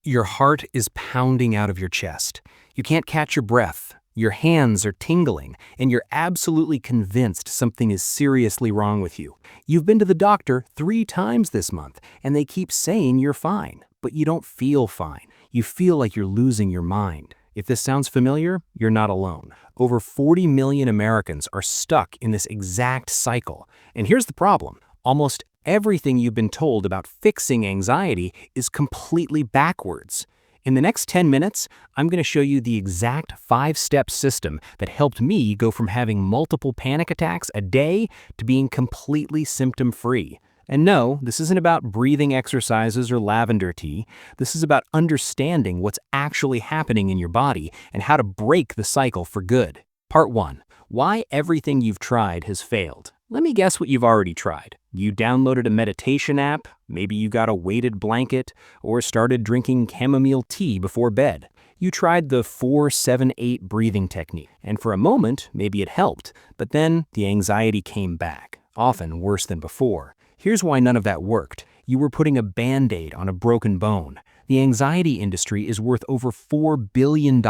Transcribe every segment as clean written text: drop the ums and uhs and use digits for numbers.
Your heart is pounding out of your chest. You can't catch your breath. Your hands are tingling, and you're absolutely convinced something is seriously wrong with you. You've been to the doctor 3 times this month, and they keep saying you're fine, but you don't feel fine. You feel like you're losing your mind. If this sounds familiar, you're not alone. Over 40 million Americans are stuck in this exact cycle. And here's the problem. Almost everything you've been told about fixing anxiety is completely backwards. In the next 10 minutes, I'm going to show you the exact 5-step system that helped me go from having multiple panic attacks a day to being completely symptom-free. And no, this isn't about breathing exercises or lavender tea. This is about understanding what's actually happening in your body and how to break the cycle for good. Part 1. Why everything you've tried has failed. Let me guess what you've already tried. You downloaded a meditation app, maybe you got a weighted blanket, or started drinking chamomile tea before bed. You tried the 4-7-8 breathing technique, and for a moment, maybe it helped, but then the anxiety came back, often worse than before. Here's why none of that worked. You were putting a Band-Aid on a broken bone. The anxiety industry is worth over $4 billion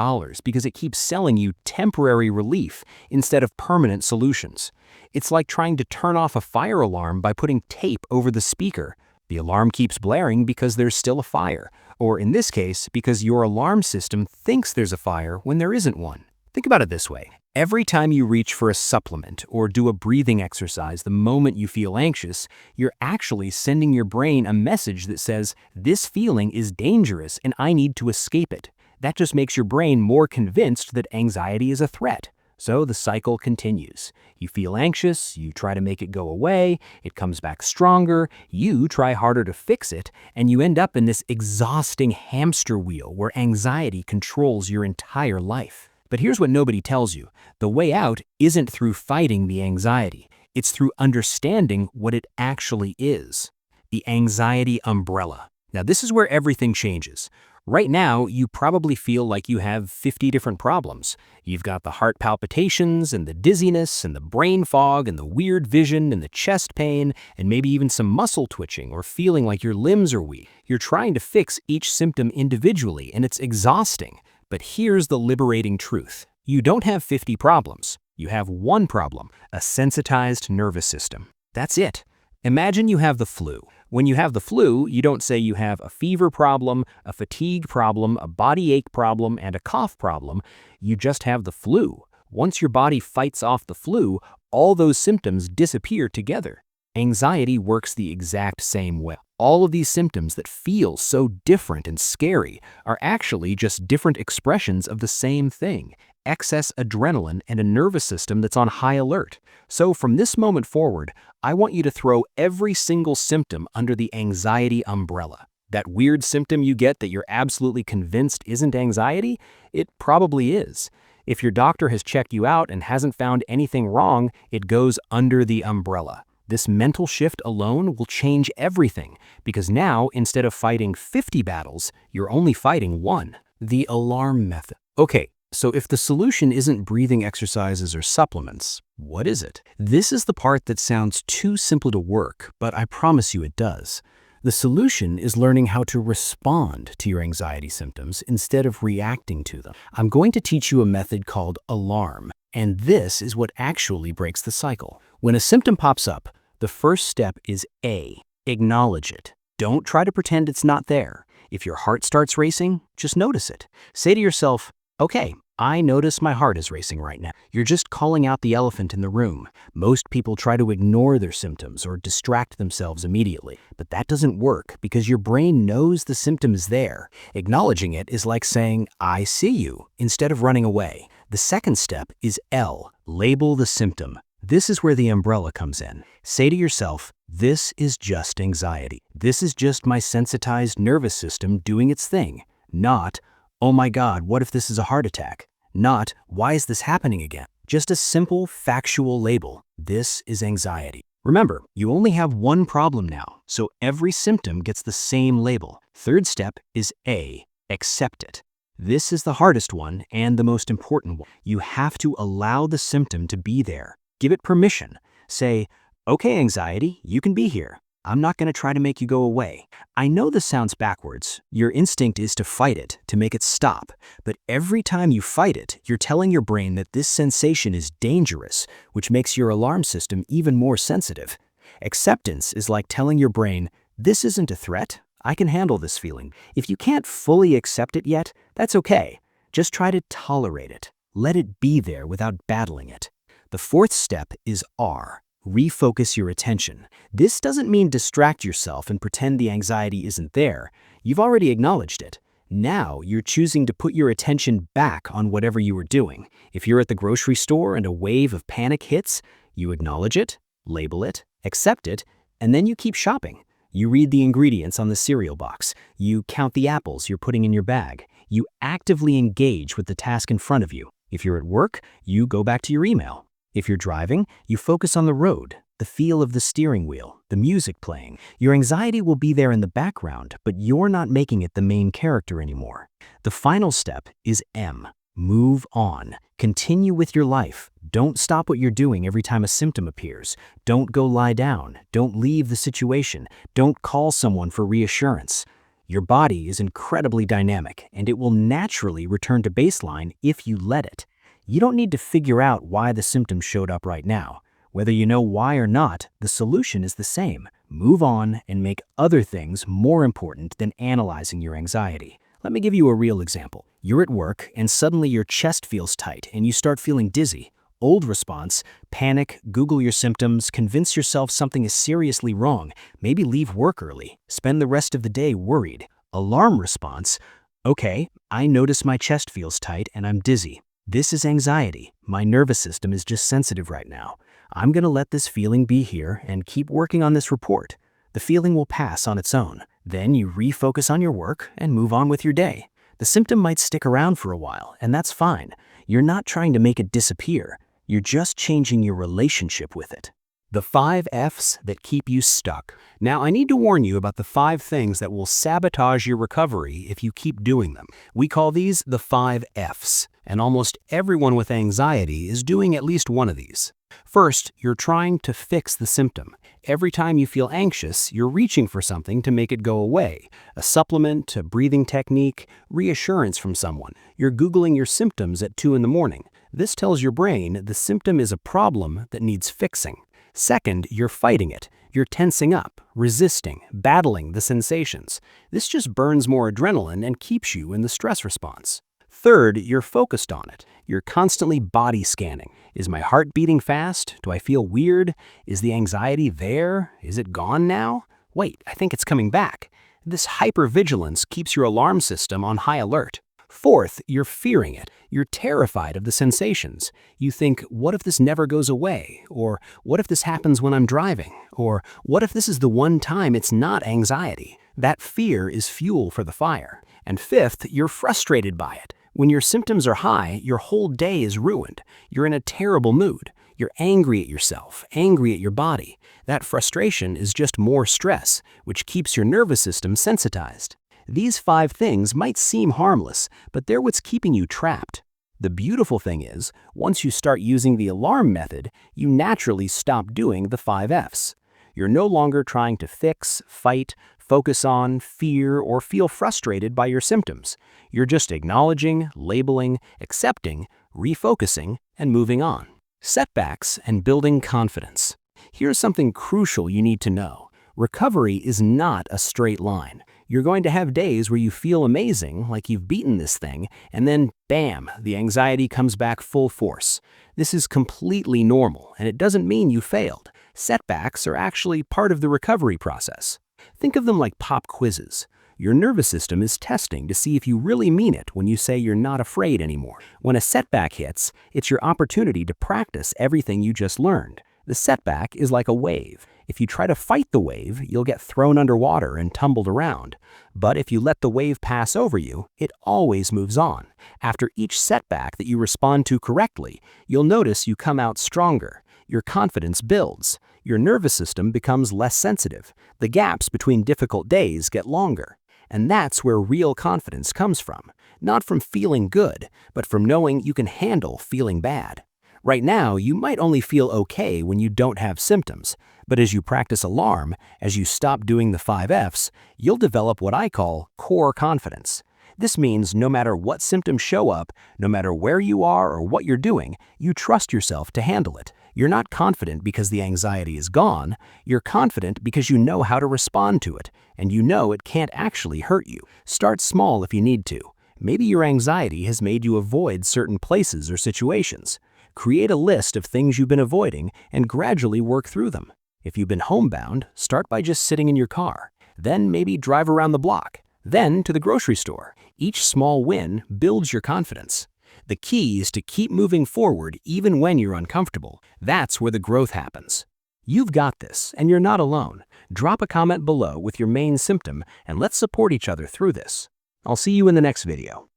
because it keeps selling you temporary relief instead of permanent solutions. It's like trying to turn off a fire alarm by putting tape over the speaker. The alarm keeps blaring because there's still a fire, or in this case, because your alarm system thinks there's a fire when there isn't one. Think about it this way. Every time you reach for a supplement or do a breathing exercise the moment you feel anxious, you're actually sending your brain a message that says, "This feeling is dangerous and I need to escape it." That just makes your brain more convinced that anxiety is a threat. So the cycle continues. You feel anxious, you try to make it go away, it comes back stronger, you try harder to fix it, and you end up in this exhausting hamster wheel where anxiety controls your entire life. But here's what nobody tells you. The way out isn't through fighting the anxiety. It's through understanding what it actually is. The anxiety umbrella. Now this is where everything changes. Right now, you probably feel like you have 50 different problems. You've got the heart palpitations and the dizziness and the brain fog and the weird vision and the chest pain and maybe even some muscle twitching or feeling like your limbs are weak. You're trying to fix each symptom individually and it's exhausting. But here's the liberating truth. You don't have 50 problems. You have one problem, a sensitized nervous system. That's it. Imagine you have the flu. When you have the flu, you don't say you have a fever problem, a fatigue problem, a body ache problem, and a cough problem. You just have the flu. Once your body fights off the flu, all those symptoms disappear together. Anxiety works the exact same way. All of these symptoms that feel so different and scary are actually just different expressions of the same thing. Excess adrenaline and a nervous system that's on high alert. So from this moment forward, I want you to throw every single symptom under the anxiety umbrella. That weird symptom you get that you're absolutely convinced isn't anxiety, it probably is. If your doctor has checked you out and hasn't found anything wrong, it goes under the umbrella. This mental shift alone will change everything, because now, instead of fighting 50 battles, you're only fighting one. The alarm method. Okay, so if the solution isn't breathing exercises or supplements, what is it? This is the part that sounds too simple to work, but I promise you it does. The solution is learning how to respond to your anxiety symptoms instead of reacting to them. I'm going to teach you a method called ALARM, and this is what actually breaks the cycle. When a symptom pops up, the first step is A, acknowledge it. Don't try to pretend it's not there. If your heart starts racing, just notice it. Say to yourself, okay, I notice my heart is racing right now. You're just calling out the elephant in the room. Most people try to ignore their symptoms or distract themselves immediately, but that doesn't work because your brain knows the symptom is there. Acknowledging it is like saying, I see you, instead of running away. The second step is L, label the symptom. This is where the umbrella comes in. Say to yourself, this is just anxiety. This is just my sensitized nervous system doing its thing. Not, oh my God, what if this is a heart attack? Not, why is this happening again? Just a simple, factual label. This is anxiety. Remember, you only have one problem now, so every symptom gets the same label. Third step is A, accept it. This is the hardest one and the most important one. You have to allow the symptom to be there. Give it permission. Say, okay, anxiety, you can be here. I'm not going to try to make you go away. I know this sounds backwards. Your instinct is to fight it, to make it stop. But every time you fight it, you're telling your brain that this sensation is dangerous, which makes your alarm system even more sensitive. Acceptance is like telling your brain, this isn't a threat. I can handle this feeling. If you can't fully accept it yet, that's okay. Just try to tolerate it. Let it be there without battling it. The fourth step is R. Refocus your attention. This doesn't mean distract yourself and pretend the anxiety isn't there. You've already acknowledged it. Now you're choosing to put your attention back on whatever you were doing. If you're at the grocery store and a wave of panic hits, you acknowledge it, label it, accept it, and then you keep shopping. You read the ingredients on the cereal box. You count the apples you're putting in your bag. You actively engage with the task in front of you. If you're at work, you go back to your email. If you're driving, you focus on the road, the feel of the steering wheel, the music playing. Your anxiety will be there in the background, but you're not making it the main character anymore. The final step is M. Move on. Continue with your life. Don't stop what you're doing every time a symptom appears. Don't go lie down. Don't leave the situation. Don't call someone for reassurance. Your body is incredibly dynamic, and it will naturally return to baseline if you let it. You don't need to figure out why the symptoms showed up right now. Whether you know why or not, the solution is the same. Move on and make other things more important than analyzing your anxiety. Let me give you a real example. You're at work and suddenly your chest feels tight and you start feeling dizzy. Old response, panic, Google your symptoms, convince yourself something is seriously wrong, maybe leave work early, spend the rest of the day worried. Alarm response, okay, I notice my chest feels tight and I'm dizzy. This is anxiety. My nervous system is just sensitive right now. I'm going to let this feeling be here and keep working on this report. The feeling will pass on its own. Then you refocus on your work and move on with your day. The symptom might stick around for a while, and that's fine. You're not trying to make it disappear. You're just changing your relationship with it. The 5 F's that keep you stuck. Now, I need to warn you about the 5 things that will sabotage your recovery if you keep doing them. We call these the 5 F's, and almost everyone with anxiety is doing at least one of these. First, you're trying to fix the symptom. Every time you feel anxious, you're reaching for something to make it go away. A supplement, a breathing technique, reassurance from someone. You're Googling your symptoms at 2 in the morning. This tells your brain the symptom is a problem that needs fixing. Second, you're fighting it. You're tensing up, resisting, battling the sensations. This just burns more adrenaline and keeps you in the stress response. Third, you're focused on it. You're constantly body scanning. Is my heart beating fast? Do I feel weird? Is the anxiety there? Is it gone now? Wait, I think it's coming back. This hypervigilance keeps your alarm system on high alert. Fourth, you're fearing it. You're terrified of the sensations. You think, what if this never goes away? Or what if this happens when I'm driving? Or what if this is the one time it's not anxiety? That fear is fuel for the fire. And fifth, you're frustrated by it. When your symptoms are high, your whole day is ruined. You're in a terrible mood. You're angry at yourself, angry at your body. That frustration is just more stress, which keeps your nervous system sensitized. These 5 things might seem harmless, but they're what's keeping you trapped. The beautiful thing is, once you start using the alarm method, you naturally stop doing the 5 F's. You're no longer trying to fix, fight, focus on, fear, or feel frustrated by your symptoms. You're just acknowledging, labeling, accepting, refocusing, and moving on. Setbacks and building confidence. Here's something crucial you need to know. Recovery is not a straight line. You're going to have days where you feel amazing, like you've beaten this thing, and then, bam, the anxiety comes back full force. This is completely normal, and it doesn't mean you failed. Setbacks are actually part of the recovery process. Think of them like pop quizzes. Your nervous system is testing to see if you really mean it when you say you're not afraid anymore. When a setback hits, it's your opportunity to practice everything you just learned. The setback is like a wave. If you try to fight the wave, you'll get thrown underwater and tumbled around. But if you let the wave pass over you, it always moves on. After each setback that you respond to correctly, you'll notice you come out stronger. Your confidence builds. Your nervous system becomes less sensitive. The gaps between difficult days get longer. And that's where real confidence comes from. Not from feeling good, but from knowing you can handle feeling bad. Right now, you might only feel okay when you don't have symptoms, but as you practice alarm, as you stop doing the 5 Fs, you'll develop what I call core confidence. This means no matter what symptoms show up, no matter where you are or what you're doing, you trust yourself to handle it. You're not confident because the anxiety is gone. You're confident because you know how to respond to it, and you know it can't actually hurt you. Start small if you need to. Maybe your anxiety has made you avoid certain places or situations. Create a list of things you've been avoiding and gradually work through them. If you've been homebound, start by just sitting in your car. Then maybe drive around the block. Then to the grocery store. Each small win builds your confidence. The key is to keep moving forward even when you're uncomfortable. That's where the growth happens. You've got this, and you're not alone. Drop a comment below with your main symptom, and let's support each other through this. I'll see you in the next video.